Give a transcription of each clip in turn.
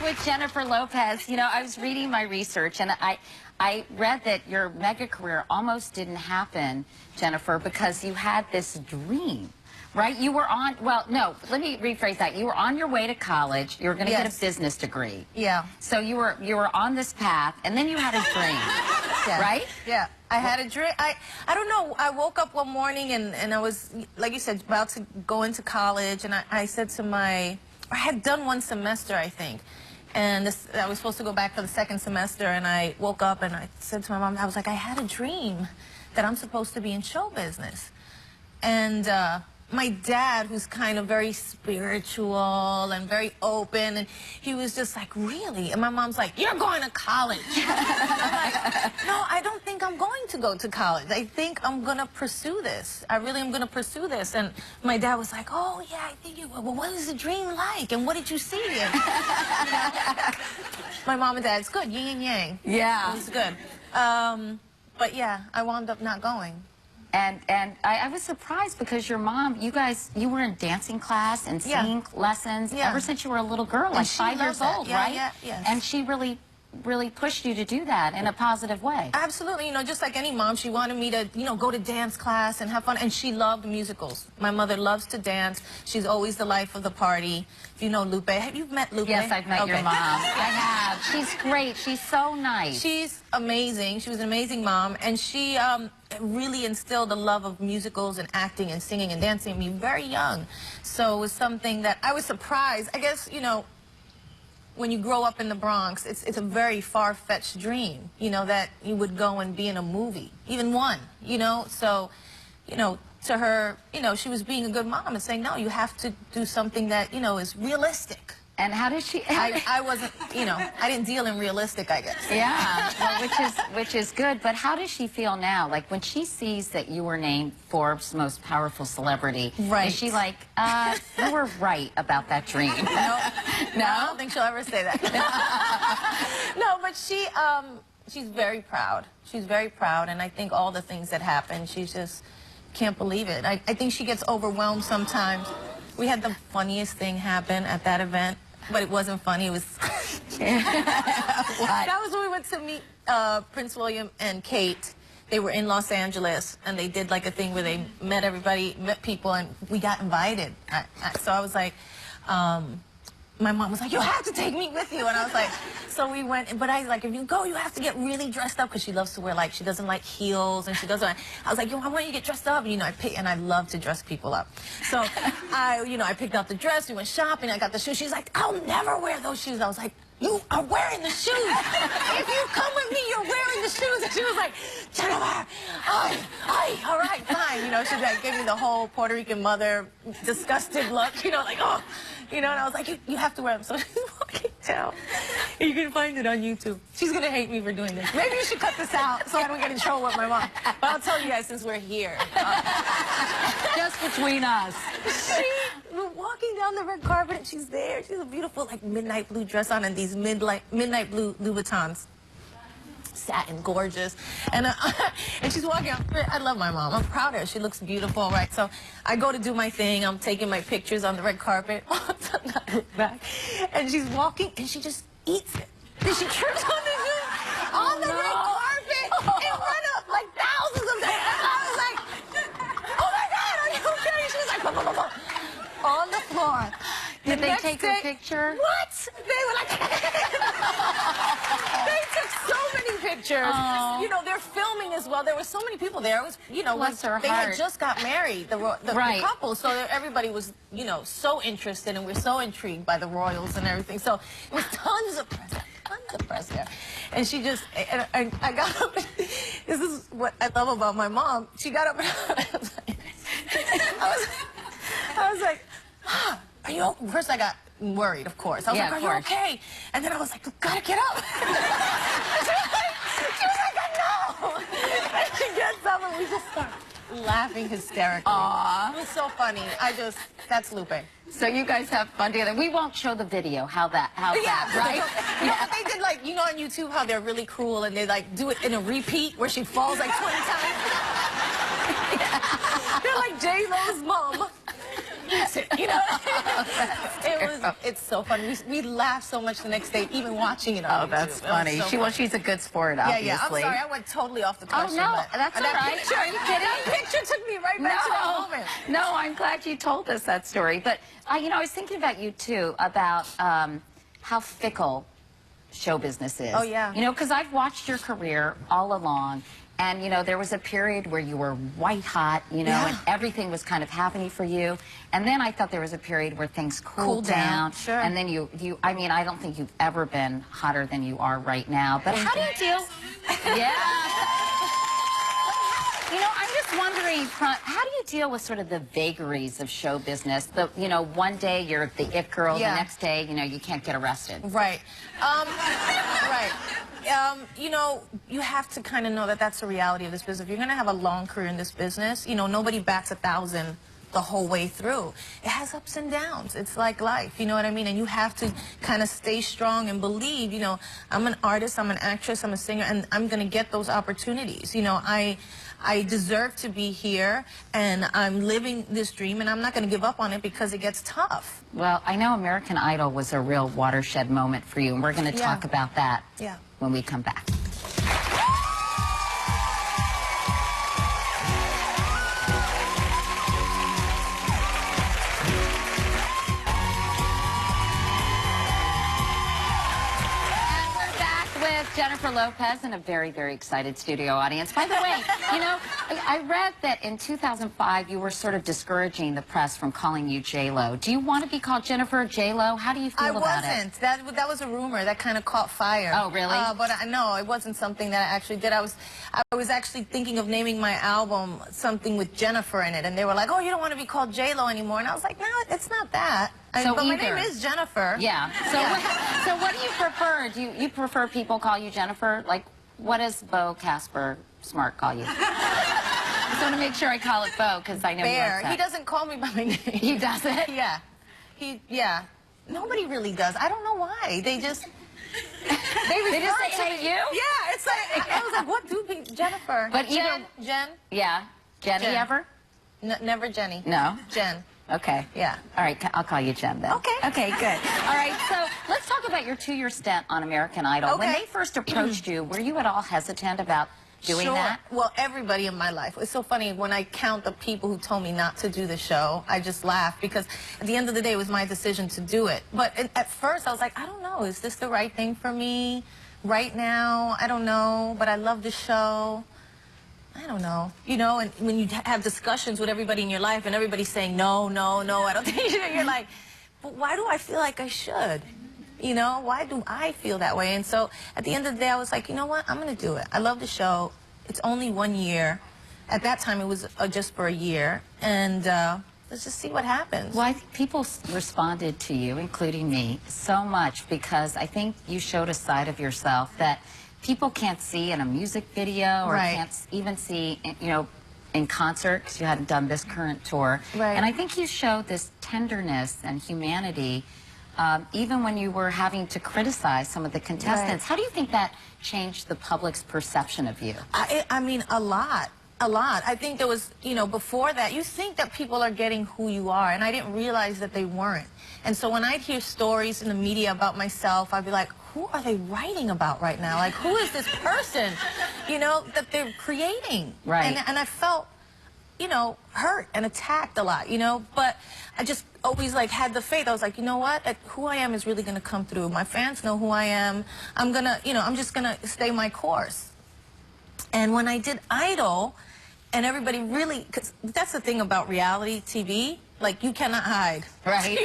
with Jennifer Lopez. You know, I was reading my research, and I read that your mega career almost didn't happen, Jennifer, because you had this dream, right? You were on, well, no, let me rephrase that. You were on your way to college. You were going to get a business degree. Yeah. So you were on this path, and then you had a dream, right? Yeah. I had a dream. I don't know. I woke up one morning, and I was, like you said, about to go into college, and I said to I had done one semester, I think. And I was supposed to go back for the second semester, and I woke up and I said to my mom, I was like, I had a dream that I'm supposed to be in show business. And my dad, who's kind of very spiritual and very open, and he was just like, really? And my mom's like, you're going to college. I'm like, no, I don't think I'm going to go to college. I think I'm going to pursue this. I really am going to pursue this. And my dad was like, oh, yeah, I think you will. Well, what is the dream like? And what did you see? And, you know, my mom and dad, it's good, yin and yang. Yeah. It was good. But yeah, I wound up not going. And I was surprised because your mom, you were in dancing class and singing lessons ever since you were a little girl, like 5 years old, right? Yeah, yes. And she really pushed you to do that in a positive way. Absolutely. You know, just like any mom, she wanted me to, you know, go to dance class and have fun. And she loved musicals. My mother loves to dance. She's always the life of the party. If you know Lupe. Have you met Lupe? Yes, I've met your mom. I have. She's great. She's so nice. She's amazing. She was an amazing mom. And she really instilled a love of musicals and acting and singing and dancing in me very young. So it was something that I was surprised. I guess, you know, when you grow up in the Bronx, it's a very far-fetched dream, you know, that you would go and be in a movie, even one, you know. So, you know, to her, you know, she was being a good mom and saying, no, you have to do something that, you know, is realistic. And how did she... I wasn't, you know, I didn't deal in realistic, I guess. Yeah, well, which is good. But how does she feel now? Like, when she sees that you were named Forbes' most powerful celebrity, is she like, you were right about that dream? No, I don't think she'll ever say that. No, but she's very proud. She's very proud, and I think all the things that happen, she just can't believe it. I think she gets overwhelmed sometimes. We had the funniest thing happen at that event. But it wasn't funny. It was... That was when we went to meet Prince William and Kate. They were in Los Angeles, and they did like a thing where they met everybody, met people, and we got invited. So I was like, my mom was like, you have to take me with you. And I was like, so we went, but I was like, if you go, you have to get really dressed up, because she loves to wear, like, she doesn't like heels, and she doesn't. I was like, yo, I want you to get dressed up. And, you know, I love to dress people up. So I picked out the dress, we went shopping, I got the shoes. She's like, I'll never wear those shoes. I was like, you are wearing the shoes. If you come with me, you're wearing the shoes. And she was like, Jennifer, all right, fine. You know, she like gave me the whole Puerto Rican mother disgusted look, you know, like, oh. You know, and I was like, you have to wear them. So she's walking down. You can find it on YouTube. She's going to hate me for doing this. Maybe you should cut this out so I don't get in trouble with my mom. But I'll tell you guys since we're here. Just between us. We're walking down the red carpet, and she's there. She's a beautiful, like, midnight blue dress on and these midnight blue Louboutins. Satin, gorgeous, and she's walking out. I love my mom. I'm proud of her. She looks beautiful, right? So I go to do my thing. I'm taking my pictures on the red carpet. Back, and she's walking, and she just eats it. Then she trips on the red carpet in front of like thousands of them. And I was like, oh my God, are you okay? She was like, bah, bah, bah, bah, on the floor. Did they take a picture? What? They were like, they took so many pictures. Oh. You know, they're filming as well. There were so many people there. It was, you know, they had just got married, the couple. So everybody was, you know, so interested, and we're so intrigued by the royals and everything. So it was tons of press there. And she just, and I got up. This is what I love about my mom. She got up. I was like, are you okay? First I got worried, of course. I was like, are you okay? And then I was like, you gotta get up. She was like, no. And she gets up, and we just start laughing hysterically. Aww. It was so funny. That's Lupe. So you guys have fun together. We won't show the video, how that, right? Yeah, they did, like, you know, on YouTube how they're really cruel, and they, like, do it in a repeat where she falls, like, 20 times. They're like J-Lo's mom. That's it. You know, it's so funny. We laughed so much the next day, even watching it on Oh, that's YouTube. funny. So She's a good sport, yeah, obviously. yeah. I'm sorry, I went totally off the question. Oh, no, but that's all that right. Picture, Are you kidding? That picture took me right back to that moment. No, I'm glad you told us that story. But, you know, I was thinking about you, too, about how fickle show business is. Oh, yeah. You know, because I've watched your career all along. And, you know, there was a period where you were white hot, you know, Yeah. and everything was kind of happening for you. And then I thought there was a period where things cooled down. Sure. And then I mean, I don't think you've ever been hotter than you are right now. But how do you deal? Yeah. You know, I'm just wondering, how do you deal with sort of the vagaries of show business? You know, one day you're the it girl, Yeah. the next day, you know, you can't get arrested. Right. Right. You know, you have to kind of know that that's the reality of this business. If you're going to have a long career in this business, you know, nobody bats 1,000 the whole way through. It has ups and downs. It's like life, you know what I mean? And you have to kind of stay strong and believe, you know, I'm an artist, I'm an actress, I'm a singer, and I'm going to get those opportunities. You know, I deserve to be here, and I'm living this dream, and I'm not going to give up on it because it gets tough. Well, I know American Idol was a real watershed moment for you, and we're going to talk about that when we come back. Jennifer Lopez and a very, very excited studio audience. By the way, you know, I read that in 2005 you were sort of discouraging the press from calling you J-Lo. Do you want to be called Jennifer J-Lo? How do you feel about it? I wasn't. That was a rumor that kind of caught fire. Oh, really? But no, it wasn't something that I actually did. I was actually thinking of naming my album something with Jennifer in it, and they were like, "Oh, you don't want to be called J-Lo anymore?" And I was like, "No, it's not that." But my name is Jennifer. Yeah. So what do you prefer? Do you prefer people call you Jennifer? Like, what does Bo Casper Smart call you? I just want to make sure I call it Bo because I know Bear. you He doesn't call me by my name. He doesn't? Yeah. Yeah. Nobody really does. I don't know why. They just say, hey, you? Yeah. It's like, I was like, what do people, Jennifer? But Jen? Yeah. Jenny Jen. ever? Never Jenny. No? Jen. Okay. Yeah. All right, I'll call you Jen then. Okay. Okay, good. All right, so let's talk about your 2-year stint on American Idol. Okay. When they first approached you, were you at all hesitant about doing that? Well, everybody in my life. It's so funny, when I count the people who told me not to do the show, I just laugh because at the end of the day, it was my decision to do it. But at first, I was like, I don't know, is this the right thing for me right now? I don't know, but I love the show. I don't know, you know, and when you have discussions with everybody in your life and everybody's saying, no, no, no, I don't think you should, you're like, but why do I feel like I should? You know, why do I feel that way? And so at the end of the day, I was like, you know what, I'm going to do it. I love the show. It's only 1 year. At that time, it was just for a year. And let's just see what happens. Well, I think people responded to you, including me, so much because I think you showed a side of yourself that people can't see in a music video or can't even see, you know, in concert because you hadn't done this current tour. Right. And I think you showed this tenderness and humanity even when you were having to criticize some of the contestants. Right. How do you think that changed the public's perception of you? I mean, a lot. A lot. I think there was, you know, before that, you think that people are getting who you are, and I didn't realize that they weren't. And so when I'd hear stories in the media about myself, I'd be like, who are they writing about right now? Like, who is this person, you know, that they're creating? Right. And I felt, you know, hurt and attacked a lot, you know, but I just always, like, had the faith. I was like, you know what, who I am is really going to come through. My fans know who I am. I'm going to, you know, I'm just going to stay my course. And when I did Idol, and everybody really, because that's the thing about reality TV, like, you cannot hide. Right.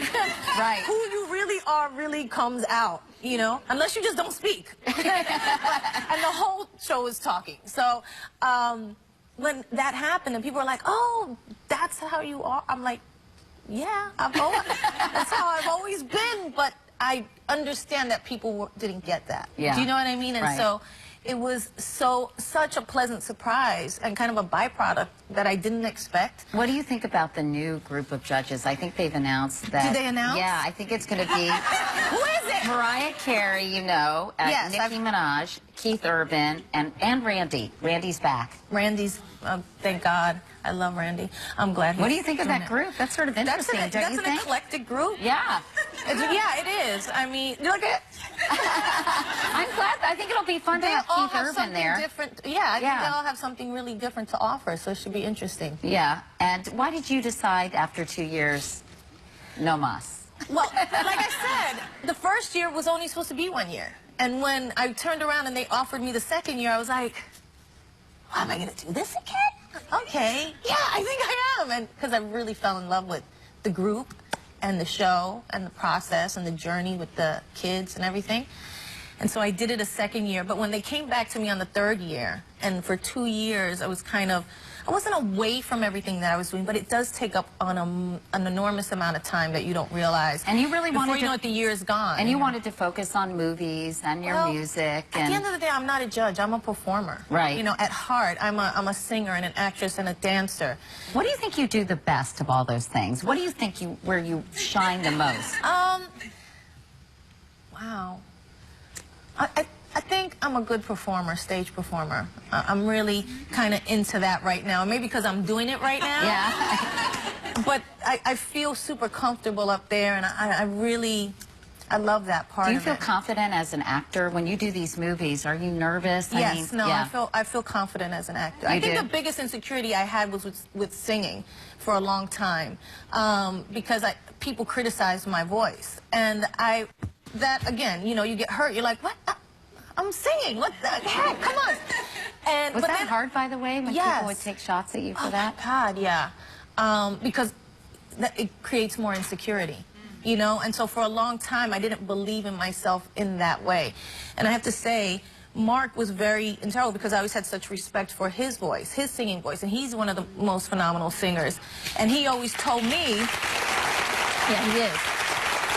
Right. Who you really are really comes out, you know, unless you just don't speak. And the whole show is talking. So when that happened and people were like, oh, that's how you are, I'm like, yeah, that's how I've always been, but I understand that people didn't get that. Yeah. Do you know what I mean? And so it was such a pleasant surprise and kind of a byproduct that I didn't expect. What do you think about the new group of judges? I think they've announced that. Did they announce? Yeah, I think it's going to be Who is it? Mariah Carey, you know, Yes, Nicki Minaj, Keith Urban, and Randy. Randy's back. Randy's, thank God. I love Randy. I'm glad he's What do you think of doing that it. group? That's sort of interesting, don't That's you an think? eclectic group. Yeah. Yeah, it is. I mean, look at. I'm glad. I think it'll be fun to They have all Keith have Urban something there. different. Yeah, I think Yeah. they all have something really different to offer, so it should be interesting. Yeah. And why did you decide after 2 years, no mas? Well, like I said, the first year was only supposed to be 1 year. And when I turned around and they offered me the second year, I was like, well, am I going to do this again? Okay, yeah, I think I am. And because I really fell in love with the group and the show and the process and the journey with the kids and everything. And so I did it a second year. But when they came back to me on the third year, and for 2 years, I was I wasn't away from everything that I was doing, but it does take up on an enormous amount of time that you don't realize. And you really before wanted you know to, it, the year is gone. and you wanted to focus on movies and your Well, music. At the end of the day, I'm not a judge. I'm a performer. Right. You know, at heart, I'm a singer and an actress and a dancer. What do you think you do the best of all those things? What do you think where you shine the most? Wow. I think I'm a good performer, stage performer. I'm really kind of into that right now. Maybe because I'm doing it right now. Yeah. But I feel super comfortable up there, and I love that part of it. Do you feel confident as an actor when you do these movies? Are you nervous? Yes, yeah. I feel confident as an actor. You I think do? the biggest insecurity I had was with singing for a long time, because people criticized my voice, and that again, you know, you get hurt. You're like, what? I'm singing. What the heck? Come on. And Was but that then, hard, by the way, when Yes. people would take shots at you for oh that? my God, yeah. Because it creates more insecurity, you know? And so for a long time, I didn't believe in myself in that way. And I have to say, Mark was very integral because I always had such respect for his voice, his singing voice. And he's one of the most phenomenal singers. And he always told me, yeah, he is.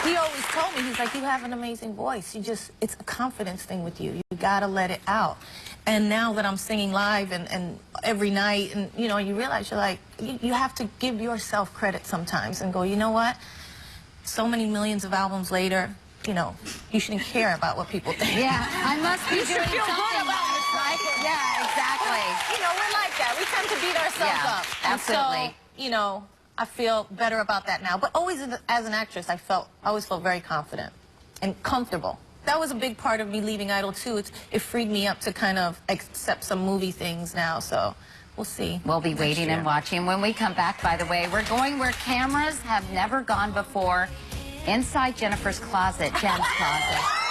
He always told me, he's like, you have an amazing voice. It's a confidence thing with you. You gotta let it out. And now that I'm singing live and every night, and you know, you realize you're like, you have to give yourself credit sometimes and go, you know what? So many millions of albums later, you know, you shouldn't care about what people think. Yeah, I must be You should doing feel something good about right, yourself. right? Yeah, exactly. You know, we're like that. We tend to beat ourselves Yeah, up. And absolutely. so, you know, I feel better about that now. But always as an actress, I always felt very confident and comfortable. That was a big part of me leaving Idol, too. It freed me up to kind of accept some movie things now, so we'll see. We'll be waiting and watching. When we come back, by the way, we're going where cameras have never gone before, inside Jennifer's closet, Jen's closet.